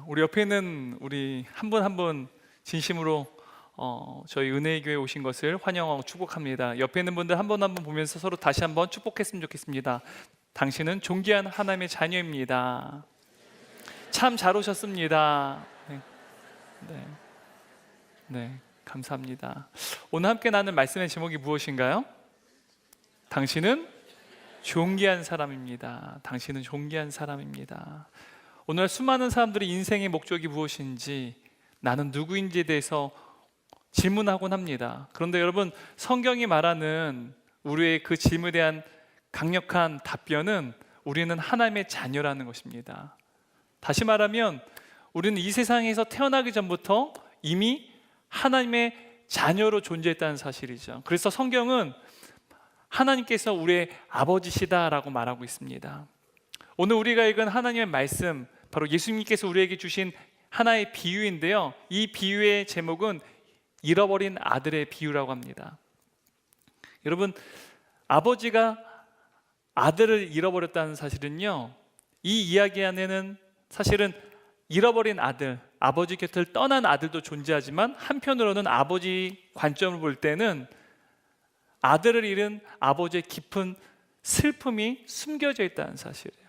우리 옆에 있는 우리 한 분 한 분 진심으로 저희 은혜의 교회에 오신 것을 환영하고 축복합니다. 옆에 있는 분들 한 분 한 분 보면서 서로 다시 한번 축복했으면 좋겠습니다. 당신은 존귀한 하나님의 자녀입니다. 참 잘 오셨습니다. 네. 네, 감사합니다. 오늘 함께 나눌 말씀의 제목이 무엇인가요? 당신은 존귀한 사람입니다. 당신은 존귀한 사람입니다. 오늘 수많은 사람들이 인생의 목적이 무엇인지, 나는 누구인지에 대해서 질문하곤 합니다. 그런데 여러분, 성경이 말하는 우리의 그 질문에 대한 강력한 답변은 우리는 하나님의 자녀라는 것입니다. 다시 말하면 우리는 이 세상에서 태어나기 전부터 이미 하나님의 자녀로 존재했다는 사실이죠. 그래서 성경은 하나님께서 우리의 아버지시다라고 말하고 있습니다. 오늘 우리가 읽은 하나님의 말씀, 바로 예수님께서 우리에게 주신 하나의 비유인데요, 이 비유의 제목은 잃어버린 아들의 비유라고 합니다. 여러분, 아버지가 아들을 잃어버렸다는 사실은요, 이 이야기 안에는 사실은 잃어버린 아들, 아버지 곁을 떠난 아들도 존재하지만, 한편으로는 아버지 관점을 볼 때는 아들을 잃은 아버지의 깊은 슬픔이 숨겨져 있다는 사실이에요.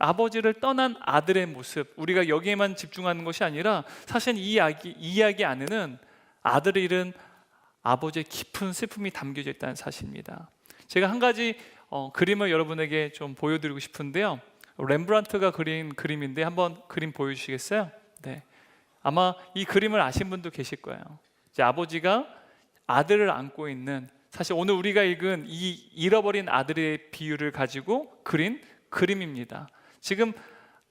아버지를 떠난 아들의 모습, 우리가 여기에만 집중하는 것이 아니라 사실 이 이야기 안에는 아들을 잃은 아버지의 깊은 슬픔이 담겨져 있다는 사실입니다. 제가 한 가지 그림을 여러분에게 좀 보여드리고 싶은데요, 렘브란트가 그린 그림인데 한번 그림 보여주시겠어요? 네. 아마 이 그림을 아신 분도 계실 거예요. 이제 아버지가 아들을 안고 있는, 사실 오늘 우리가 읽은 이 잃어버린 아들의 비유를 가지고 그린 그림입니다. 지금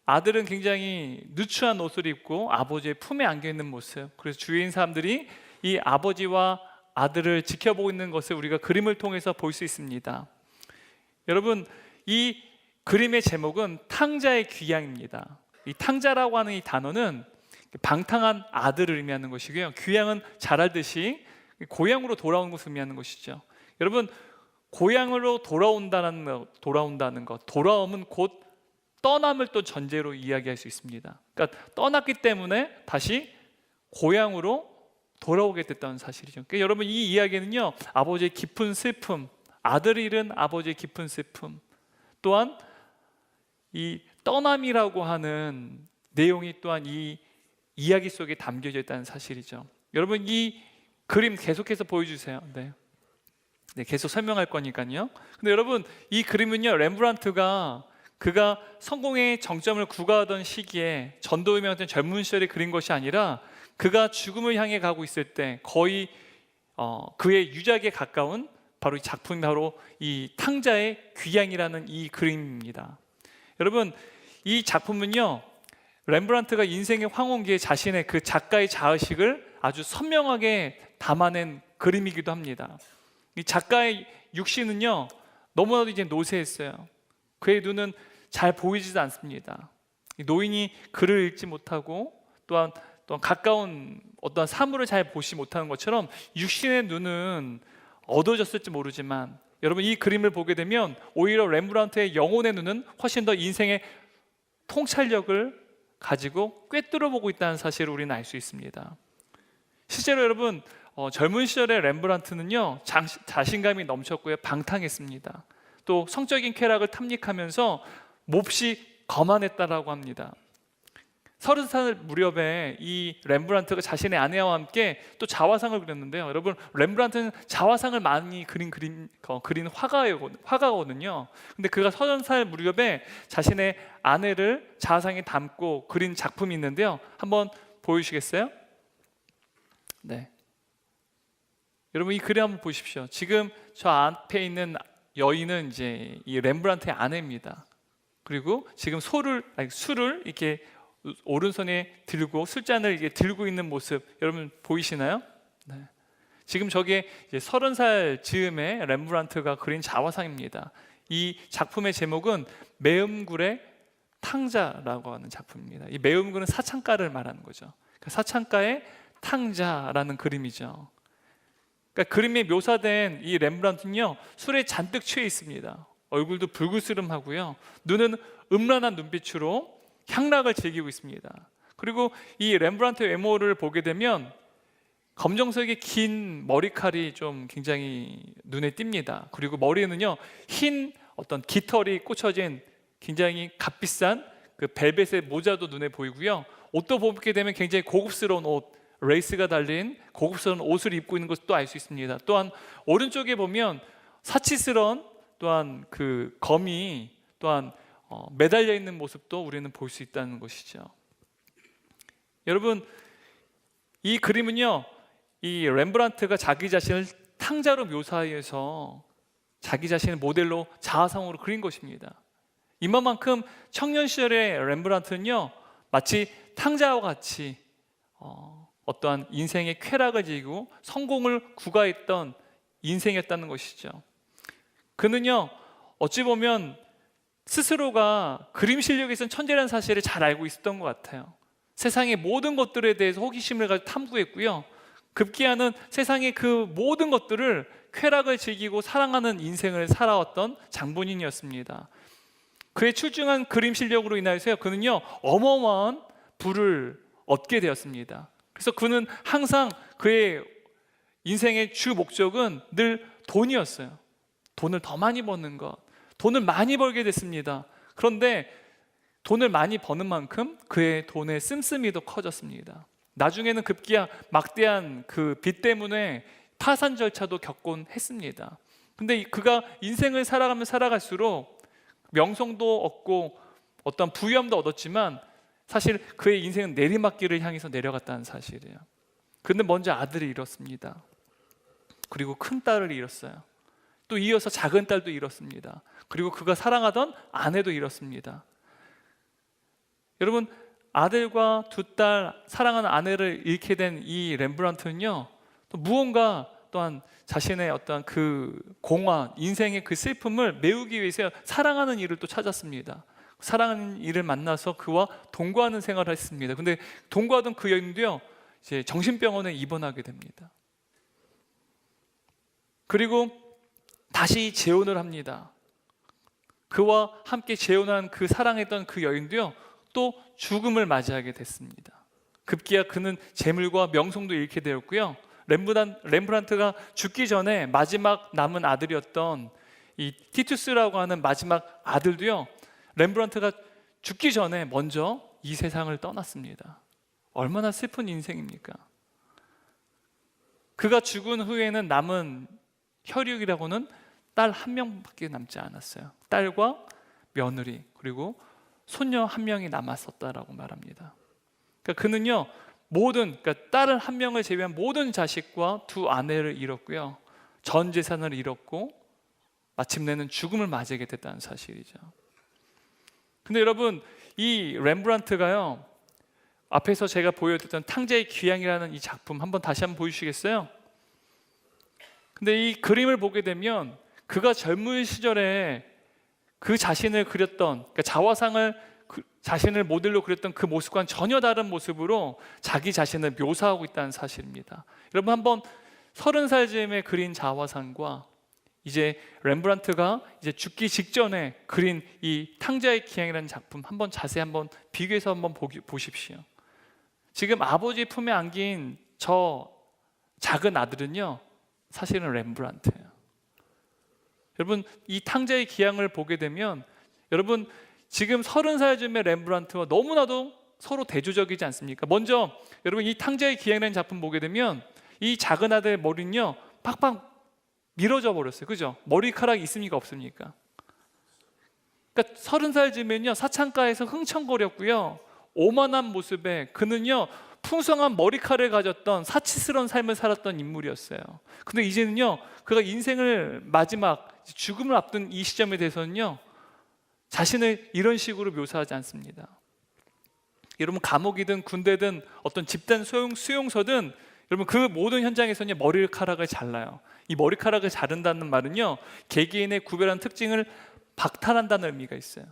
아들은 굉장히 누추한 옷을 입고 아버지의 품에 안겨 있는 모습, 그래서 주위에 있는 사람들이 이 아버지와 아들을 지켜보고 있는 것을 우리가 그림을 통해서 볼 수 있습니다. 여러분, 이 그림의 제목은 탕자의 귀양입니다. 이 탕자라고 하는 이 단어는 방탕한 아들을 의미하는 것이고요, 귀양은 잘 알듯이 고향으로 돌아오는 것을 의미하는 것이죠. 여러분, 고향으로 돌아온다는 것, 돌아옴은 곧 떠남을 또 전제로 이야기할 수 있습니다. 그러니까 떠났기 때문에 다시 고향으로 돌아오게 됐다는 사실이죠. 그러니까 여러분, 이 이야기는요, 아버지의 깊은 슬픔, 아들을 잃은 아버지의 깊은 슬픔, 또한 이 떠남이라고 하는 내용이 또한 이 이야기 속에 담겨져 있다는 사실이죠. 여러분, 이 그림 계속해서 보여주세요. 네, 계속 설명할 거니까요. 근데 여러분, 이 그림은요, 렘브란트가 그가 성공의 정점을 구가하던 시기에 전도유명했던 젊은 시절에 그린 것이 아니라 그가 죽음을 향해 가고 있을 때 거의 그의 유작에 가까운 바로 이 작품이 바로 이 탕자의 귀양이라는 이 그림입니다. 여러분, 이 작품은요, 렘브란트가 인생의 황혼기에 자신의 그 작가의 자의식을 아주 선명하게 담아낸 그림이기도 합니다. 이 작가의 육신은요, 너무나도 이제 노쇠했어요. 그의 눈은 잘 보이지도 않습니다. 노인이 글을 읽지 못하고 또한 가까운 어떤 사물을 잘 보지 못하는 것처럼 육신의 눈은 어두워졌을지 모르지만, 여러분, 이 그림을 보게 되면 오히려 렘브란트의 영혼의 눈은 훨씬 더 인생의 통찰력을 가지고 꿰뚫어 보고 있다는 사실을 우리는 알 수 있습니다. 실제로 여러분, 젊은 시절의 렘브란트는요, 자신감이 넘쳤고요, 방탕했습니다. 또 성적인 쾌락을 탐닉하면서 몹시 거만했다라고 합니다. 30살 무렵에 이 렘브란트가 자신의 아내와 함께 또 자화상을 그렸는데요, 여러분, 렘브란트는 자화상을 많이 그린 화가거든요. 근데 그가 30살 무렵에 자신의 아내를 자화상에 담고 그린 작품이 있는데요, 한번 보여주시겠어요? 네, 여러분, 이 그림 한번 보십시오. 지금 저 앞에 있는 여인은 이제 이 렘브란트의 아내입니다. 그리고 지금 술을 이렇게 오른손에 들고 술잔을 이렇게 들고 있는 모습, 여러분 보이시나요? 네. 지금 저게 이제 30살 즈음에 렘브란트가 그린 자화상입니다. 이 작품의 제목은 매음굴의 탕자라고 하는 작품입니다. 이 매음굴은 사창가를 말하는 거죠. 그러니까 사창가의 탕자라는 그림이죠. 그러니까 그림에 묘사된 이 렘브란트는요, 술에 잔뜩 취해 있습니다. 얼굴도 불그스름하고요, 눈은 음란한 눈빛으로 향락을 즐기고 있습니다. 그리고 이 렘브란트 외모를 보게 되면 검정색의 긴 머리칼이 좀 굉장히 눈에 띕니다. 그리고 머리에는요 흰 어떤 깃털이 꽂혀진 굉장히 값비싼 그 벨벳의 모자도 눈에 보이고요. 옷도 보게 되면 굉장히 고급스러운 옷, 레이스가 달린 고급스러운 옷을 입고 있는 것도 알 수 있습니다. 또한 오른쪽에 보면 사치스러운 또한 그 검이 또한 매달려 있는 모습도 우리는 볼 수 있다는 것이죠. 여러분, 이 그림은요 이 렘브란트가 자기 자신을 탕자로 묘사해서 자기 자신을 모델로 자아상으로 그린 것입니다. 이만큼 청년 시절의 렘브란트는요 마치 탕자와 같이 어떠한 인생의 쾌락을 즐기고 성공을 구가했던 인생이었다는 것이죠. 그는요 어찌 보면 스스로가 그림 실력에서는 천재라는 사실을 잘 알고 있었던 것 같아요. 세상의 모든 것들에 대해서 호기심을 가지고 탐구했고요, 급기야는 세상의 그 모든 것들을 쾌락을 즐기고 사랑하는 인생을 살아왔던 장본인이었습니다. 그의 출중한 그림 실력으로 인하여서 그는요 어마어마한 부를 얻게 되었습니다. 그래서 그는 항상 그의 인생의 주 목적은 늘 돈이었어요. 돈을 더 많이 버는 것, 돈을 많이 벌게 됐습니다. 그런데 돈을 많이 버는 만큼 그의 돈의 씀씀이도 커졌습니다. 나중에는 급기야 막대한 그 빚 때문에 파산 절차도 겪곤 했습니다. 근데 그가 인생을 살아가면 살아갈수록 명성도 얻고 어떤 부유함도 얻었지만 사실 그의 인생은 내리막길을 향해서 내려갔다는 사실이에요. 그런데 먼저 아들을 잃었습니다. 그리고 큰 딸을 잃었어요. 또 이어서 작은 딸도 잃었습니다. 그리고 그가 사랑하던 아내도 잃었습니다. 여러분, 아들과 두 딸, 사랑하는 아내를 잃게 된 이 렘브란트는요 또 무언가 또한 자신의 어떤 그 공허한 인생의 그 슬픔을 메우기 위해서 사랑하는 이를 또 찾았습니다. 사랑하는 이를 만나서 그와 동거하는 생활을 했습니다. 근데 동거하던 그 여인도요 이제 정신병원에 입원하게 됩니다. 그리고 다시 재혼을 합니다. 그와 함께 재혼한 그 사랑했던 그 여인도요 또 죽음을 맞이하게 됐습니다. 급기야 그는 재물과 명성도 잃게 되었고요, 렘브란트가 죽기 전에 마지막 남은 아들이었던 이 티투스라고 하는 마지막 아들도요 렘브란트가 죽기 전에 먼저 이 세상을 떠났습니다. 얼마나 슬픈 인생입니까? 그가 죽은 후에는 남은 혈육이라고는 딸 한 명밖에 남지 않았어요. 딸과 며느리 그리고 손녀 한 명이 남았었다라고 말합니다. 그러니까 그는요 그러니까 딸을 한 명을 제외한 모든 자식과 두 아내를 잃었고요, 전 재산을 잃었고 마침내는 죽음을 맞이하게 됐다는 사실이죠. 근데 여러분, 이 렘브란트가요 앞에서 제가 보여드렸던 탕자의 귀향이라는 이 작품 다시 한번 보여주시겠어요? 근데 이 그림을 보게 되면 그가 젊은 시절에 그 자신을 그렸던, 그러니까 자화상을 자신을 모델로 그렸던 그 모습과는 전혀 다른 모습으로 자기 자신을 묘사하고 있다는 사실입니다. 여러분, 한번 30살 즈음에 그린 자화상과 이제 렘브란트가 이제 죽기 직전에 그린 이 탕자의 기향이라는 작품 자세히 비교해서 보십시오. 지금 아버지 품에 안긴 저 작은 아들은요 사실은 렘브란트예요. 여러분, 이 탕자의 기향을 보게 되면 여러분 지금 30살 즈음의 렘브란트와 너무나도 서로 대조적이지 않습니까? 먼저 여러분 이 탕자의 기향이라는 작품 보게 되면 이 작은 아들의 머리는요 팍팍 밀어져 버렸어요. 그죠? 머리카락이 있습니까 없습니까? 그러니까 30살 즈음에는요 사창가에서 흥청거렸고요, 오만한 모습에 그는요 풍성한 머리카락을 가졌던 사치스러운 삶을 살았던 인물이었어요. 근데 이제는요 그가 인생을 마지막 죽음을 앞둔 이 시점에 대해서는요 자신을 이런 식으로 묘사하지 않습니다. 여러분, 감옥이든 군대든 어떤 집단 수용소든 여러분 그 모든 현장에서는 머리카락을 잘라요. 이 머리카락을 자른다는 말은요 개개인의 구별한 특징을 박탈한다는 의미가 있어요.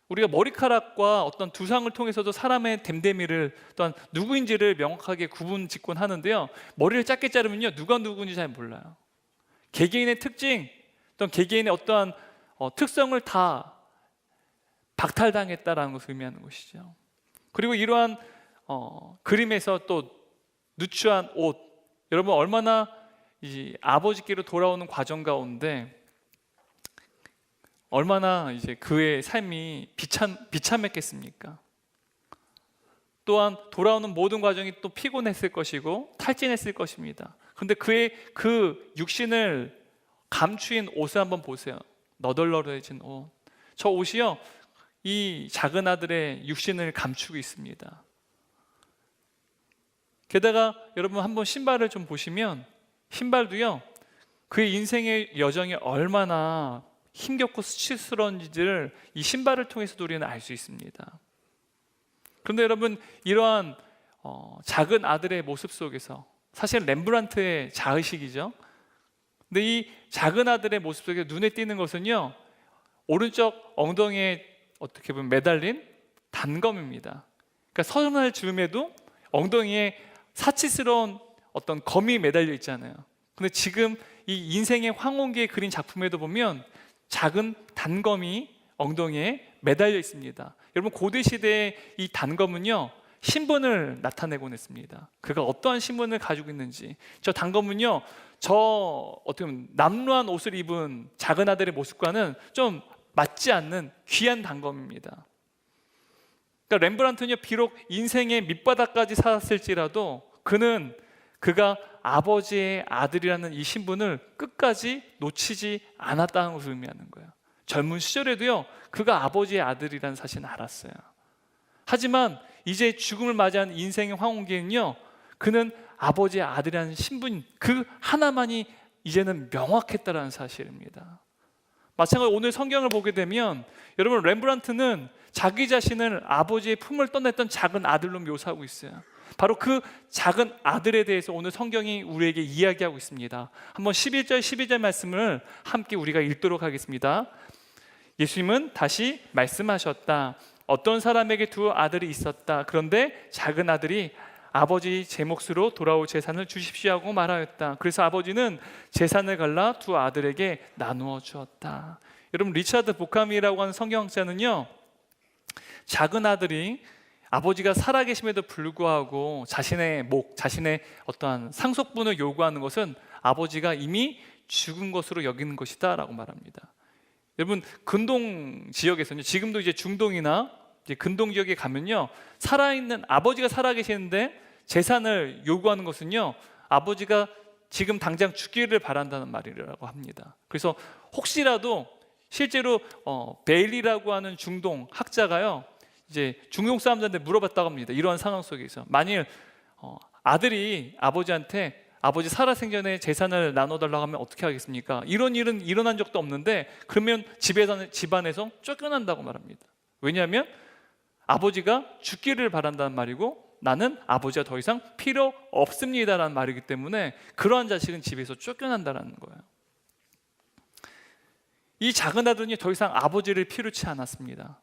우리가 머리카락과 어떤 두상을 통해서도 사람의 됨됨이를 또한 누구인지를 명확하게 구분 짓곤 하는데요, 머리를 짧게 자르면요 누가 누구인지 잘 몰라요. 개개인의 특징 또는 개개인의 어떠한 특성을 다 박탈당했다라는 것을 의미하는 것이죠. 그리고 이러한 그림에서 또 누추한 옷, 여러분 얼마나 이 아버지께로 돌아오는 과정 가운데 얼마나 이제 그의 삶이 비참했겠습니까? 또한 돌아오는 모든 과정이 또 피곤했을 것이고 탈진했을 것입니다. 그런데 그의 그 육신을 감추인 옷을 한번 보세요. 너덜너덜해진 옷. 저 옷이요, 이 작은 아들의 육신을 감추고 있습니다. 게다가 여러분 한번 신발을 좀 보시면 신발도요, 그의 인생의 여정이 얼마나 힘겹고 수치스러운지를 이 신발을 통해서도 우리는 알 수 있습니다. 그런데 여러분, 이러한 작은 아들의 모습 속에서, 사실 렘브란트의 자의식이죠. 근데 이 작은 아들의 모습 속에 눈에 띄는 것은요, 오른쪽 엉덩이에 어떻게 보면 매달린 단검입니다. 그러니까 30살 즈음에도 엉덩이에 사치스러운 어떤 검이 매달려 있잖아요. 근데 지금 이 인생의 황혼기에 그린 작품에도 보면 작은 단검이 엉덩이에 매달려 있습니다. 여러분, 고대 시대의 이 단검은요, 신분을 나타내곤 했습니다. 그가 어떠한 신분을 가지고 있는지. 저 단검은요, 저 어떻게 보면 남루한 옷을 입은 작은 아들의 모습과는 좀 맞지 않는 귀한 단검입니다. 그러니까 렘브란트는요, 비록 인생의 밑바닥까지 살았을지라도 그가 아버지의 아들이라는 이 신분을 끝까지 놓치지 않았다는 것을 의미하는 거예요. 젊은 시절에도요, 그가 아버지의 아들이라는 사실은 알았어요. 하지만 이제 죽음을 맞이한 인생의 황혼기에는요, 그는 아버지의 아들이라는 신분 그 하나만이 이제는 명확했다라는 사실입니다. 마찬가지로 오늘 성경을 보게 되면 여러분, 렘브란트는 자기 자신을 아버지의 품을 떠났던 작은 아들로 묘사하고 있어요. 바로 그 작은 아들에 대해서 오늘 성경이 우리에게 이야기하고 있습니다. 한번 11절 12절 말씀을 함께 우리가 읽도록 하겠습니다. 예수님은 다시 말씀하셨다. 어떤 사람에게 두 아들이 있었다. 그런데 작은 아들이 아버지 제 몫으로 돌아올 재산을 주십시오 하고 말하였다. 그래서 아버지는 재산을 갈라 두 아들에게 나누어 주었다. 여러분, 리차드 보캄이라고 하는 성경학자는요, 작은 아들이 아버지가 살아계심에도 불구하고 자신의 자신의 어떠한 상속분을 요구하는 것은 아버지가 이미 죽은 것으로 여기는 것이다 라고 말합니다. 여러분, 근동 지역에서는 지금도 이제 중동이나 이제 근동 지역에 가면요, 아버지가 살아계시는데 재산을 요구하는 것은요, 아버지가 지금 당장 죽기를 바란다는 말이라고 합니다. 그래서 혹시라도 실제로 베일리라고 하는 중동 학자가요, 이제 중동 사람들한테 물어봤다고 합니다. 이러한 상황 속에서 만일 아들이 아버지한테 아버지 살아생전에 재산을 나눠달라고 하면 어떻게 하겠습니까? 이런 일은 일어난 적도 없는데 그러면 집안에서 쫓겨난다고 말합니다. 왜냐하면 아버지가 죽기를 바란다는 말이고 나는 아버지가 더 이상 필요 없습니다라는 말이기 때문에 그러한 자식은 집에서 쫓겨난다는 거예요. 이 작은 아들은 더 이상 아버지를 필요치 않았습니다.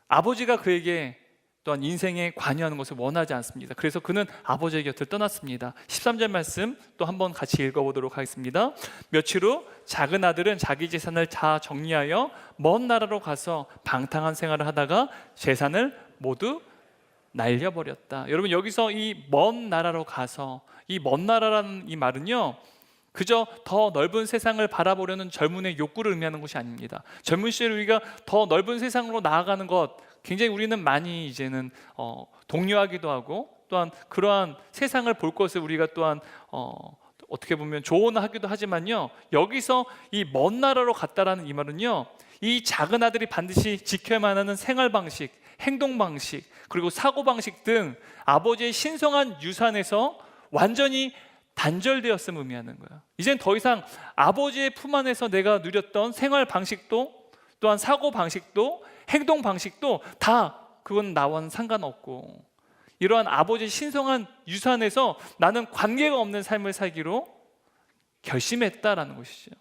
아버지가 그에게 또한 인생에 관여하는 것을 원하지 않습니다. 그래서 그는 아버지의 곁을 떠났습니다. 13절 말씀 또 한번 같이 읽어보도록 하겠습니다. 며칠 후 작은 아들은 자기 재산을 다 정리하여 먼 나라로 가서 방탕한 생활을 하다가 재산을 모두 날려버렸다. 여러분, 여기서 이 먼 나라로 가서, 이 먼 나라라는 이 말은요, 그저 더 넓은 세상을 바라보려는 젊은의 욕구를 의미하는 것이 아닙니다. 젊은 시절 우리가 더 넓은 세상으로 나아가는 것 굉장히 우리는 많이 이제는 독려하기도 하고, 또한 그러한 세상을 볼 것을 우리가 또한 어떻게 보면 조언하기도 하지만요, 여기서 이 먼 나라로 갔다라는 이 말은요, 이 작은 아들이 반드시 지켜야만 하는 생활 방식, 행동 방식, 그리고 사고 방식 등 아버지의 신성한 유산에서 완전히 단절되었음을 의미하는 거예요. 이젠 더 이상 아버지의 품 안에서 내가 누렸던 생활 방식도, 또한 사고 방식도, 행동 방식도 다 그건 나와는 상관없고, 이러한 아버지의 신성한 유산에서 나는 관계가 없는 삶을 살기로 결심했다라는 것이죠.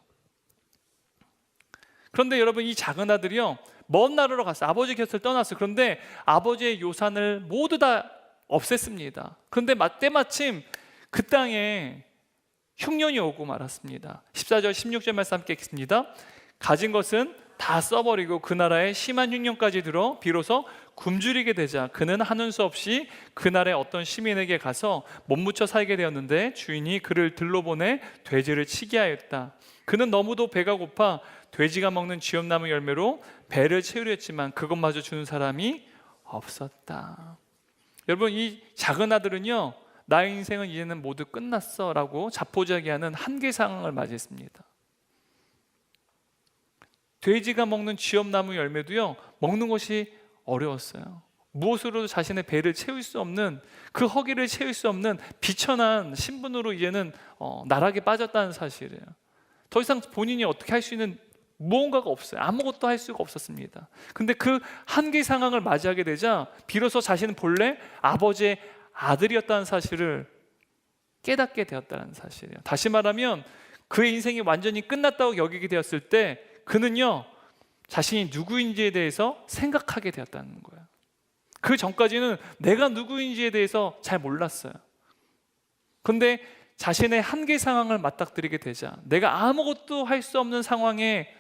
그런데 여러분, 이 작은 아들이요, 먼 나라로 갔어요. 아버지 곁을 떠났어요. 그런데 아버지의 유산을 모두 다 없앴습니다. 그런데 때마침 그 땅에 흉년이 오고 말았습니다. 14절 16절 말씀 함께 읽습니다. 가진 것은 다 써버리고 그 나라에 심한 흉년까지 들어 비로소 굶주리게 되자 그는 하는 수 없이 그날의 어떤 시민에게 가서 못 묻혀 살게 되었는데 주인이 그를 들러보내 돼지를 치게 하였다. 그는 너무도 배가 고파 돼지가 먹는 쥐엄나무 열매로 배를 채우려 했지만 그것마저 주는 사람이 없었다. 여러분, 이 작은 아들은요, 나의 인생은 이제는 모두 끝났어 라고 자포자기하는 한계 상황을 맞이했습니다. 돼지가 먹는 쥐엄나무 열매도요, 먹는 것이 어려웠어요. 무엇으로도 자신의 배를 채울 수 없는, 그 허기를 채울 수 없는 비천한 신분으로 이제는 나락에 빠졌다는 사실이에요. 더 이상 본인이 어떻게 할 수 있는 무언가가 없어요. 아무것도 할 수가 없었습니다. 근데 그 한계 상황을 맞이하게 되자 비로소 자신은 본래 아버지의 아들이었다는 사실을 깨닫게 되었다는 사실이에요. 다시 말하면 그의 인생이 완전히 끝났다고 여기게 되었을 때 그는요, 자신이 누구인지에 대해서 생각하게 되었다는 거예요. 그 전까지는 내가 누구인지에 대해서 잘 몰랐어요. 근데 자신의 한계 상황을 맞닥뜨리게 되자, 내가 아무것도 할 수 없는 상황에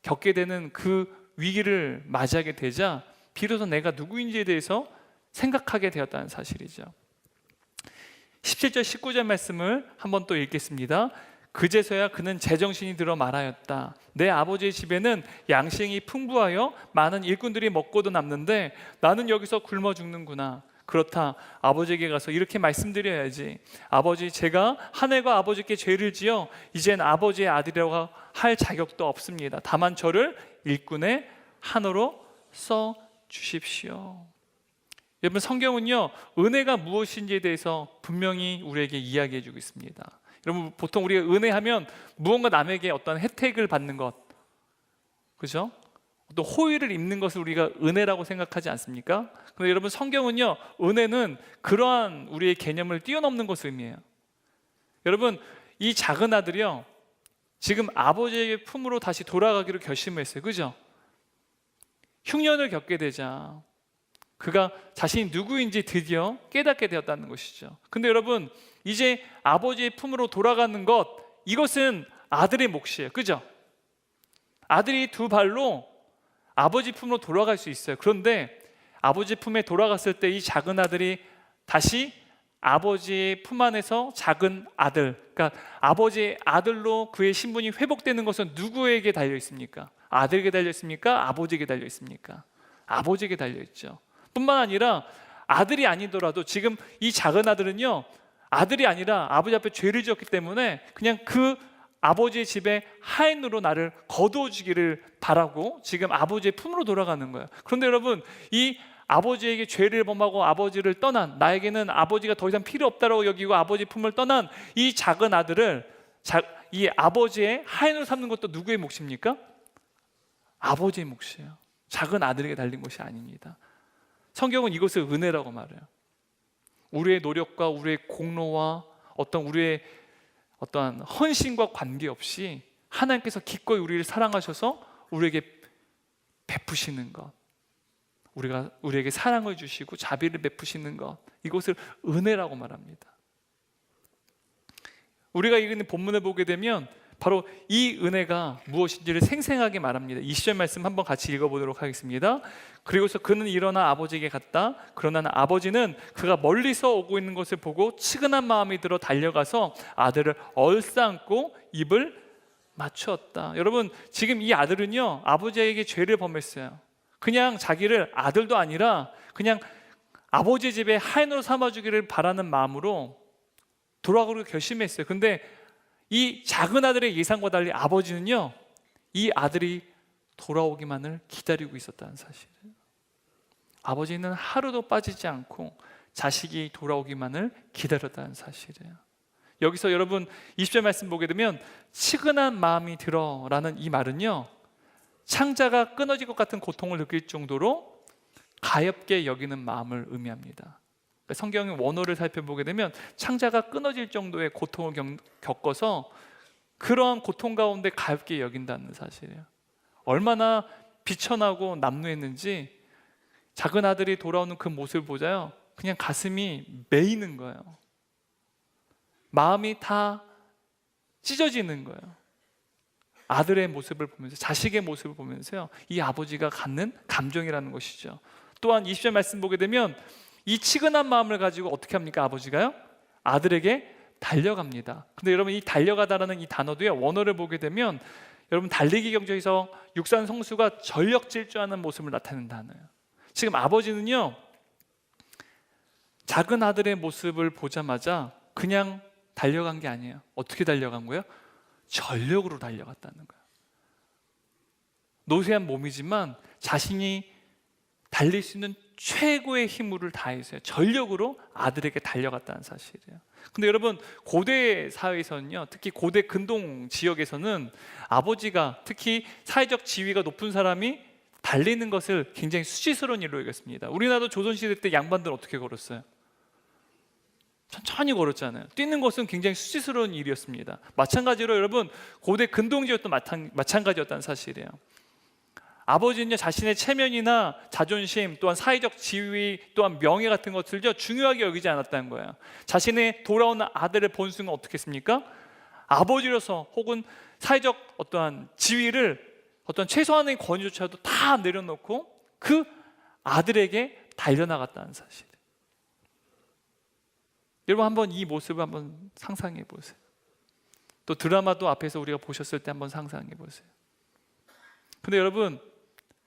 겪게 되는 그 위기를 맞이하게 되자 비로소 내가 누구인지에 대해서 생각하게 되었다는 사실이죠. 17절 19절 말씀을 한번 또 읽겠습니다. 그제서야 그는 제정신이 들어 말하였다. 내 아버지의 집에는 양식이 풍부하여 많은 일꾼들이 먹고도 남는데 나는 여기서 굶어 죽는구나. 그렇다, 아버지에게 가서 이렇게 말씀드려야지. 아버지, 제가 하늘과 아버지께 죄를 지어 이젠 아버지의 아들이라고 할 자격도 없습니다. 다만 저를 일꾼의 한으로 써 주십시오. 여러분, 성경은요, 은혜가 무엇인지에 대해서 분명히 우리에게 이야기해 주고 있습니다. 여러분, 보통 우리가 은혜하면 무언가 남에게 어떤 혜택을 받는 것, 그죠? 또 호의를 입는 것을 우리가 은혜라고 생각하지 않습니까? 그런데 여러분, 성경은요, 은혜는 그러한 우리의 개념을 뛰어넘는 것을 의미해요. 여러분, 이 작은 아들이요, 지금 아버지의 품으로 다시 돌아가기로 결심했어요. 그죠? 흉년을 겪게 되자 그가 자신이 누구인지 드디어 깨닫게 되었다는 것이죠. 근데 여러분, 이제 아버지의 품으로 돌아가는 것, 이것은 아들의 몫이에요. 그죠? 아들이 두 발로 아버지 품으로 돌아갈 수 있어요. 그런데 아버지 품에 돌아갔을 때 이 작은 아들이 다시 아버지의 품 안에서 작은 아들, 그러니까 아버지의 아들로 그의 신분이 회복되는 것은 누구에게 달려 있습니까? 아들에게 달려 있습니까? 아버지에게 달려 있습니까? 아버지에게 달려 있죠. 뿐만 아니라 아들이 아니더라도 지금 이 작은 아들은요, 아들이 아니라 아버지 앞에 죄를 지었기 때문에 그냥 그 아버지의 집에 하인으로 나를 거두어 주기를 바라고 지금 아버지의 품으로 돌아가는 거예요. 그런데 여러분, 이 아버지에게 죄를 범하고 아버지를 떠난, 나에게는 아버지가 더 이상 필요 없다고 여기고 아버지 품을 떠난 이 작은 아들을 이 아버지의 하인으로 삼는 것도 누구의 몫입니까? 아버지의 몫이에요. 작은 아들에게 달린 것이 아닙니다. 성경은 이것을 은혜라고 말해요. 우리의 노력과 우리의 공로와 우리의 어떠한 헌신과 관계없이 하나님께서 기꺼이 우리를 사랑하셔서 우리에게 베푸시는 것, 우리에게 사랑을 주시고 자비를 베푸시는 것, 이것을 은혜라고 말합니다. 우리가 읽는 본문을 보게 되면 바로 이 은혜가 무엇인지를 생생하게 말합니다. 20절 말씀 한번 같이 읽어보도록 하겠습니다. 그리고서 그는 일어나 아버지에게 갔다. 그러나 아버지는 그가 멀리서 오고 있는 것을 보고 측은한 마음이 들어 달려가서 아들을 얼싸안고 입을 맞추었다. 여러분, 지금 이 아들은요, 아버지에게 죄를 범했어요. 그냥 자기를 아들도 아니라 그냥 아버지 집에 하인으로 삼아주기를 바라는 마음으로 돌아가기로 결심했어요. 근데 이 작은 아들의 예상과 달리 아버지는요, 이 아들이 돌아오기만을 기다리고 있었다는 사실이에요. 아버지는 하루도 빠지지 않고 자식이 돌아오기만을 기다렸다는 사실이에요. 여기서 여러분 20절 말씀 보게 되면 측은한 마음이 들어라는 이 말은요, 창자가 끊어질 것 같은 고통을 느낄 정도로 가엾게 여기는 마음을 의미합니다. 성경의 원어를 살펴보게 되면 창자가 끊어질 정도의 고통을 겪어서 그러한 고통 가운데 가엾게 여긴다는 사실이에요. 얼마나 비천하고 남루했는지 작은 아들이 돌아오는 그 모습을 보자요, 그냥 가슴이 메이는 거예요. 마음이 다 찢어지는 거예요. 아들의 모습을 보면서, 자식의 모습을 보면서요, 이 아버지가 갖는 감정이라는 것이죠. 또한 20절 말씀 보게 되면 이 치근한 마음을 가지고 어떻게 합니까? 아버지가요? 아들에게 달려갑니다. 근데 여러분 이 달려가다라는 이 단어도요, 원어를 보게 되면 여러분 달리기 경주에서 육산 성수가 전력 질주하는 모습을 나타내는 단어예요. 지금 아버지는요, 작은 아들의 모습을 보자마자 그냥 달려간 게 아니에요. 어떻게 달려간 거예요? 전력으로 달려갔다는 거예요. 노쇠한 몸이지만 자신이 달릴 수 있는 최고의 힘을 다해서 전력으로 아들에게 달려갔다는 사실이에요. 근데 여러분 고대 사회에서는요, 특히 고대 근동 지역에서는 아버지가, 특히 사회적 지위가 높은 사람이 달리는 것을 굉장히 수치스러운 일로 여겼습니다. 우리나라도 조선시대 때 양반들 어떻게 걸었어요? 천천히 걸었잖아요. 뛰는 것은 굉장히 수치스러운 일이었습니다. 마찬가지로 여러분 고대 근동지역도 마찬가지였다는 사실이에요. 아버지는요, 자신의 체면이나 자존심, 또한 사회적 지위, 또한 명예 같은 것들요 중요하게 여기지 않았다는 거예요. 자신의 돌아오는 아들을 본 순간 어떻게 했습니까? 아버지로서 혹은 사회적 어떠한 지위를, 어떤 최소한의 권위조차도 다 내려놓고 그 아들에게 달려나갔다는 사실. 여러분 한번 이 모습을 한번 상상해 보세요. 또 드라마도 앞에서 우리가 보셨을 때 한번 상상해 보세요. 근데 여러분,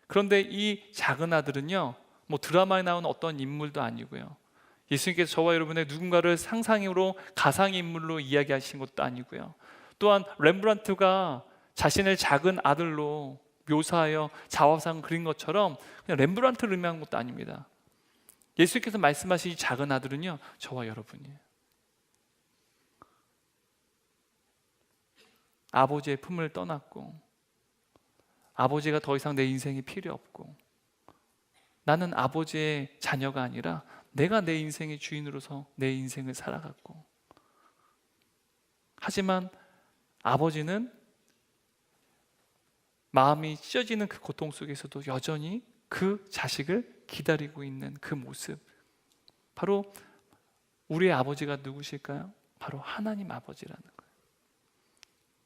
그런데 이 작은 아들은요, 뭐 드라마에 나오는 어떤 인물도 아니고요, 예수님께서 저와 여러분의 누군가를 상상으로 가상의 인물로 이야기하신 것도 아니고요, 또한 렘브란트가 자신을 작은 아들로 묘사하여 자화상 그린 것처럼 그냥 렘브란트를 의미한 것도 아닙니다. 예수님께서 말씀하신 이 작은 아들은요, 저와 여러분이에요. 아버지의 품을 떠났고, 아버지가 더 이상 내 인생이 필요 없고, 나는 아버지의 자녀가 아니라 내가 내 인생의 주인으로서 내 인생을 살아갔고, 하지만 아버지는 마음이 찢어지는 그 고통 속에서도 여전히 그 자식을 기다리고 있는 그 모습, 바로 우리의 아버지가 누구실까요? 바로 하나님 아버지라는 거예요.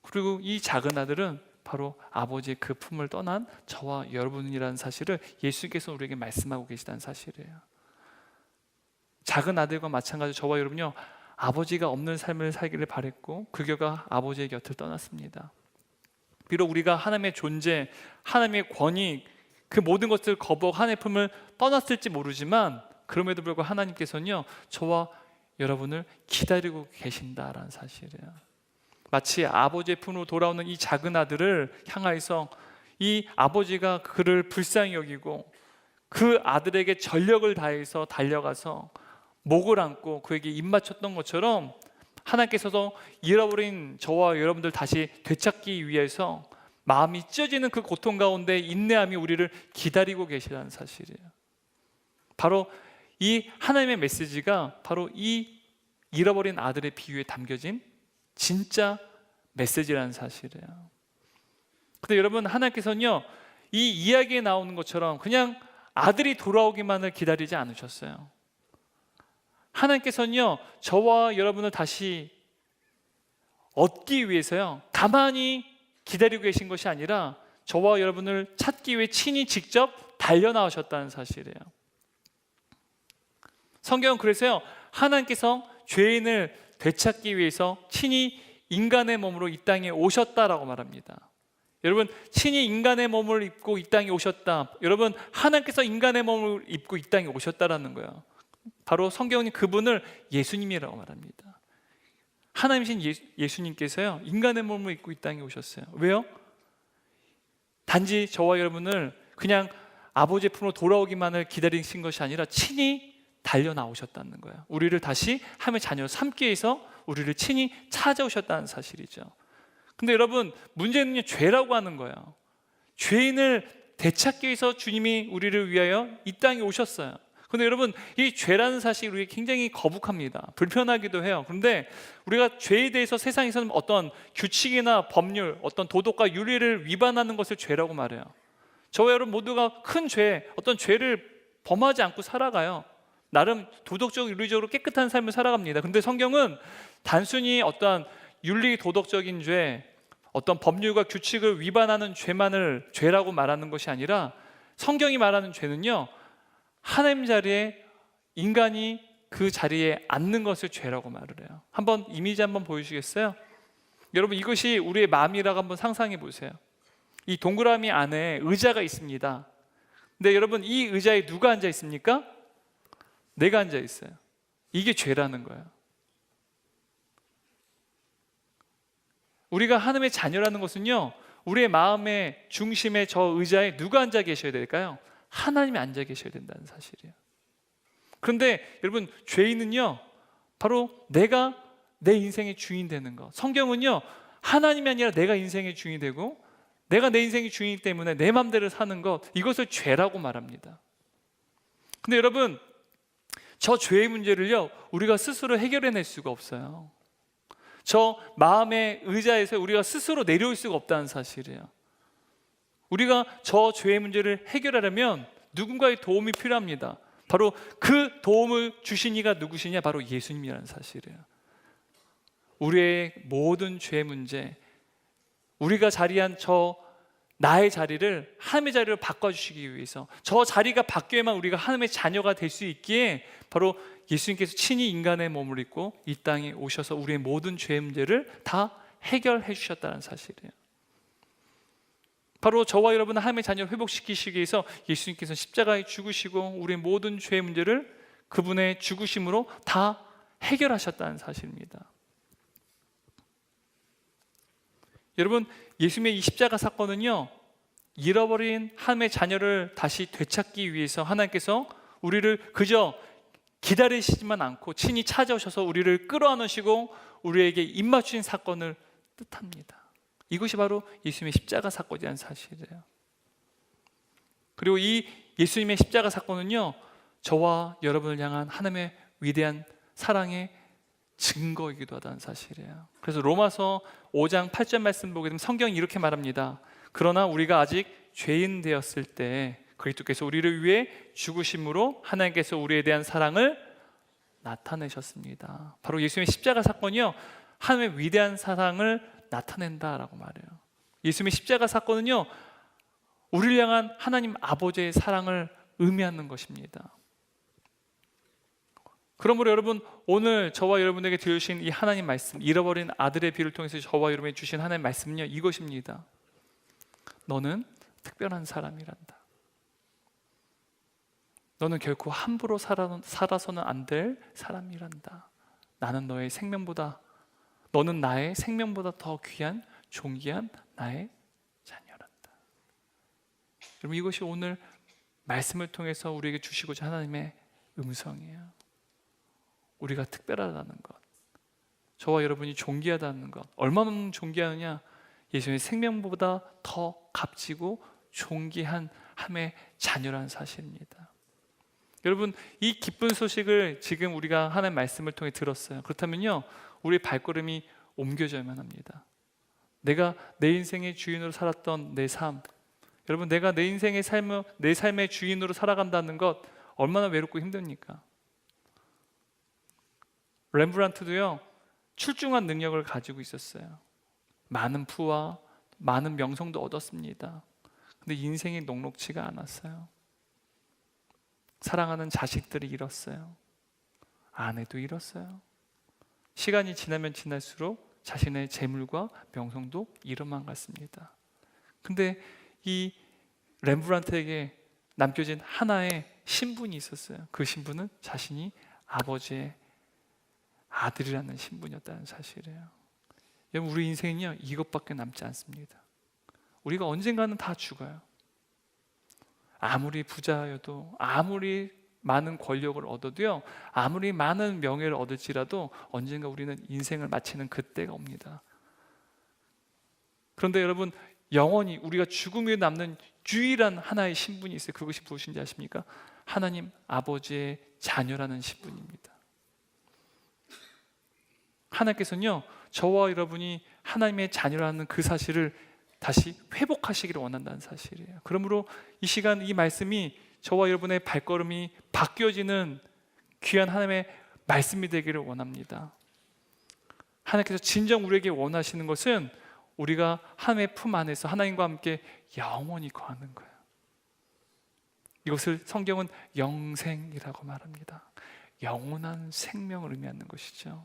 그리고 이 작은 아들은 바로 아버지의 그 품을 떠난 저와 여러분이라는 사실을 예수님께서 우리에게 말씀하고 계시다는 사실이에요. 작은 아들과 마찬가지로 저와 여러분요, 아버지가 없는 삶을 살기를 바랬고 그 결과 아버지의 곁을 떠났습니다. 비록 우리가 하나님의 존재, 하나님의 권위, 그 모든 것들을 거부하고 하나님의 품을 떠났을지 모르지만, 그럼에도 불구하고 하나님께서는요, 저와 여러분을 기다리고 계신다라는 사실이에요. 마치 아버지의 품으로 돌아오는 이 작은 아들을 향하여서 이 아버지가 그를 불쌍히 여기고 그 아들에게 전력을 다해서 달려가서 목을 안고 그에게 입 맞췄던 것처럼, 하나님께서도 잃어버린 저와 여러분들 다시 되찾기 위해서 마음이 찢어지는 그 고통 가운데 인내함이 우리를 기다리고 계시다는 사실이에요. 바로 이 하나님의 메시지가 바로 이 잃어버린 아들의 비유에 담겨진 진짜 메시지라는 사실이에요. 근데 여러분, 하나님께서는요, 이 이야기에 나오는 것처럼 그냥 아들이 돌아오기만을 기다리지 않으셨어요. 하나님께서는요, 저와 여러분을 다시 얻기 위해서요, 가만히 기다리고 계신 것이 아니라 저와 여러분을 찾기 위해 친히 직접 달려나오셨다는 사실이에요. 성경은 그래서요, 하나님께서 죄인을 되찾기 위해서 친히 인간의 몸으로 이 땅에 오셨다라고 말합니다. 여러분, 친히 인간의 몸을 입고 이 땅에 오셨다. 여러분, 하나님께서 인간의 몸을 입고 이 땅에 오셨다라는 거예요. 바로 성경은 그분을 예수님이라고 말합니다. 하나님이신 예수님께서요, 인간의 몸을 입고 이 땅에 오셨어요. 왜요? 단지 저와 여러분을 그냥 아버지의 품으로 돌아오기만을 기다리신 것이 아니라 친히 달려 나오셨다는 거예요. 우리를 다시 하나님의 자녀 삼기 위해서 우리를 친히 찾아오셨다는 사실이죠. 근데 여러분, 문제는요, 죄라고 하는 거예요. 죄인을 되찾기 위해서 주님이 우리를 위하여 이 땅에 오셨어요. 근데 여러분, 이 죄라는 사실이 우리에게 굉장히 거북합니다. 불편하기도 해요. 그런데 우리가 죄에 대해서 세상에서는 어떤 규칙이나 법률, 어떤 도덕과 윤리를 위반하는 것을 죄라고 말해요. 저와 여러분 모두가 큰 죄, 어떤 죄를 범하지 않고 살아가요. 나름 도덕적, 윤리적으로 깨끗한 삶을 살아갑니다. 그런데 성경은 단순히 어떤 윤리 도덕적인 죄, 어떤 법률과 규칙을 위반하는 죄만을 죄라고 말하는 것이 아니라, 성경이 말하는 죄는요, 하나님 자리에 인간이 그 자리에 앉는 것을 죄라고 말을 해요. 한번 이미지 한번 보여주시겠어요? 여러분, 이것이 우리의 마음이라고 한번 상상해 보세요. 이 동그라미 안에 의자가 있습니다. 근데 여러분, 이 의자에 누가 앉아 있습니까? 내가 앉아 있어요. 이게 죄라는 거예요. 우리가 하나님의 자녀라는 것은요, 우리의 마음의 중심에 저 의자에 누가 앉아 계셔야 될까요? 하나님이 앉아 계셔야 된다는 사실이에요. 그런데 여러분, 죄인은요, 바로 내가 내 인생의 주인 되는 것. 성경은요, 하나님이 아니라 내가 인생의 주인이 되고 내가 내 인생의 주인이기 때문에 내 맘대로 사는 것, 이것을 죄라고 말합니다. 근데 여러분, 저 죄의 문제를요, 우리가 스스로 해결해낼 수가 없어요. 저 마음의 의자에서 우리가 스스로 내려올 수가 없다는 사실이에요. 우리가 저 죄의 문제를 해결하려면 누군가의 도움이 필요합니다. 바로 그 도움을 주신 이가 누구시냐? 바로 예수님이라는 사실이에요. 우리의 모든 죄 문제, 우리가 자리한 저 나의 자리를 하나님의 자리로 바꿔주시기 위해서, 저 자리가 바뀌어야만 우리가 하나님의 자녀가 될 수 있기에 바로 예수님께서 친히 인간의 몸을 입고 이 땅에 오셔서 우리의 모든 죄 문제를 다 해결해 주셨다는 사실이에요. 바로 저와 여러분은 하나님의 자녀를 회복시키시기 위해서 예수님께서 십자가에 죽으시고 우리의 모든 죄 문제를 그분의 죽으심으로 다 해결하셨다는 사실입니다. 여러분, 예수님의 이 십자가 사건은요, 잃어버린 하나님의 자녀를 다시 되찾기 위해서 하나님께서 우리를 그저 기다리시지만 않고 친히 찾아오셔서 우리를 끌어안으시고 우리에게 입맞추신 사건을 뜻합니다. 이것이 바로 예수님의 십자가 사건이라는 사실이에요. 그리고 이 예수님의 십자가 사건은요, 저와 여러분을 향한 하나님의 위대한 사랑의 증거이기도 하다는 사실이에요. 그래서 로마서 5장 8절 말씀 보게 되면 성경이 이렇게 말합니다. 그러나 우리가 아직 죄인 되었을 때 그리스도께서 우리를 위해 죽으심으로 하나님께서 우리에 대한 사랑을 나타내셨습니다. 바로 예수님의 십자가 사건이요, 하나님의 위대한 사랑을 나타낸다라고 말해요. 예수님의 십자가 사건은요, 우리를 향한 하나님 아버지의 사랑을 의미하는 것입니다. 그러므로 여러분, 오늘 저와 여러분에게 들으신 이 하나님 말씀, 잃어버린 아들의 비를 통해서 저와 여러분에게 주신 하나님 말씀은요, 이것입니다. 너는 특별한 사람이란다. 너는 결코 함부로 살아서는 안 될 사람이란다. 나는 너의 생명보다, 너는 나의 생명보다 더 귀한 존귀한 나의 자녀란다. 여러분, 이것이 오늘 말씀을 통해서 우리에게 주시고자 하나님의 음성이에요. 우리가 특별하다는 것, 저와 여러분이 존귀하다는 것, 얼마나 존귀하느냐? 예수님의 생명보다 더 값지고 존귀한 함의 자녀라는 사실입니다. 여러분, 이 기쁜 소식을 지금 우리가 하나님의 말씀을 통해 들었어요. 그렇다면요, 우리의 발걸음이 옮겨져야만 합니다. 내가 내 인생의 주인으로 살았던 내 삶, 여러분, 내가 내 인생의 삶을, 내 삶의 주인으로 살아간다는 것 얼마나 외롭고 힘듭니까? 렘브란트도요, 출중한 능력을 가지고 있었어요. 많은 부와 많은 명성도 얻었습니다. 근데 인생이 녹록지가 않았어요. 사랑하는 자식들이 잃었어요. 아내도 잃었어요. 시간이 지나면 지날수록 자신의 재물과 명성도 잃어만 갔습니다. 근데 이 렘브란트에게 남겨진 하나의 신분이 있었어요. 그 신분은 자신이 아버지의 아들이라는 신분이었다는 사실이에요. 여러분, 우리 인생은요, 이것밖에 남지 않습니다. 우리가 언젠가는 다 죽어요. 아무리 부자여도, 아무리 많은 권력을 얻어도요, 아무리 많은 명예를 얻을지라도 언젠가 우리는 인생을 마치는 그때가 옵니다. 그런데 여러분, 영원히 우리가 죽음에 남는 유일한 하나의 신분이 있어요. 그것이 무엇인지 아십니까? 하나님 아버지의 자녀라는 신분입니다. 하나님께서는요, 저와 여러분이 하나님의 자녀라는 그 사실을 다시 회복하시기를 원한다는 사실이에요. 그러므로 이 시간 이 말씀이 저와 여러분의 발걸음이 바뀌어지는 귀한 하나님의 말씀이 되기를 원합니다. 하나님께서 진정 우리에게 원하시는 것은 우리가 하나님의 품 안에서 하나님과 함께 영원히 거하는 거예요. 이것을 성경은 영생이라고 말합니다. 영원한 생명을 의미하는 것이죠.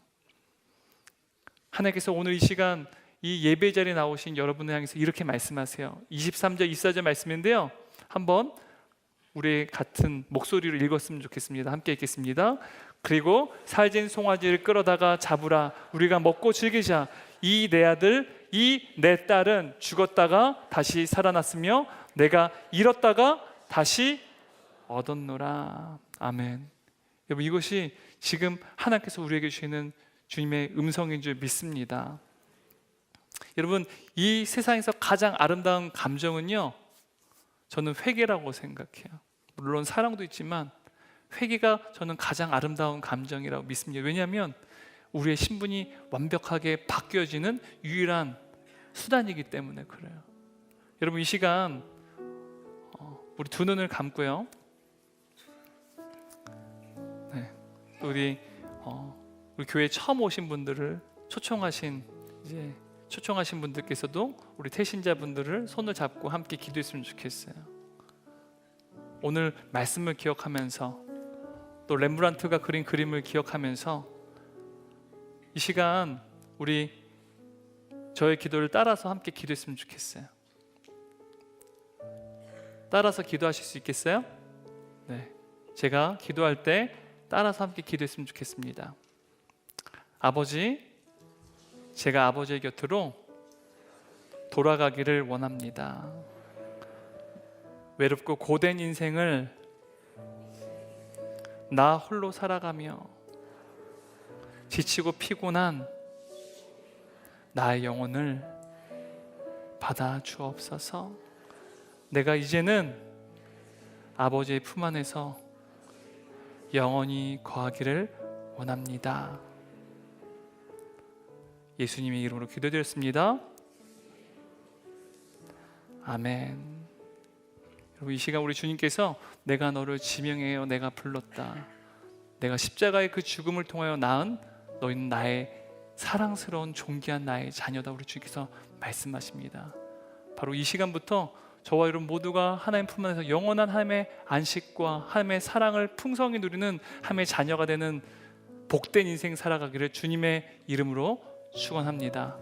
하나님께서 오늘 이 시간 이 예배 자리에 나오신 여러분을 향해서 이렇게 말씀하세요. 23절 24절 말씀인데요, 한번 우리 같은 목소리로 읽었으면 좋겠습니다. 함께 읽겠습니다. 그리고 살찐 송아지를 끌어다가 잡으라. 우리가 먹고 즐기자. 이 내 아들 이 내 딸은 죽었다가 다시 살아났으며 내가 잃었다가 다시 얻었노라. 아멘. 여러분, 이것이 지금 하나님께서 우리에게 주시는 주님의 음성인 줄 믿습니다. 여러분, 이 세상에서 가장 아름다운 감정은요, 저는 회개라고 생각해요. 물론 사랑도 있지만 회개가 저는 가장 아름다운 감정이라고 믿습니다. 왜냐하면 우리의 신분이 완벽하게 바뀌어지는 유일한 수단이기 때문에 그래요. 여러분, 이 시간 우리 두 눈을 감고요, 네, 우리 교회 처음 오신 분들을 초청하신 분들께서도 우리 태신자분들을 손을 잡고 함께 기도했으면 좋겠어요. 오늘 말씀을 기억하면서 또 렘브란트가 그린 그림을 기억하면서 이 시간 우리 저의 기도를 따라서 함께 기도했으면 좋겠어요. 따라서 기도하실 수 있겠어요? 네, 제가 기도할 때 따라서 함께 기도했으면 좋겠습니다. 아버지, 제가 아버지의 곁으로 돌아가기를 원합니다. 외롭고 고된 인생을 나 홀로 살아가며 지치고 피곤한 나의 영혼을 받아 주옵소서. 내가 이제는 아버지의 품 안에서 영원히 거하기를 원합니다. 예수님의 이름으로 기도드렸습니다. 아멘. 여러분, 이 시간 우리 주님께서 내가 너를 지명하여 내가 불렀다. 내가 십자가의 그 죽음을 통하여 낳은 너희는 나의 사랑스러운 존귀한 나의 자녀다. 우리 주님께서 말씀하십니다. 바로 이 시간부터 저와 여러분 모두가 하나님 품 안에서 영원한 하나님의 안식과 하나님의 사랑을 풍성히 누리는 하나님의 자녀가 되는 복된 인생 살아가기를 주님의 이름으로 축원합니다.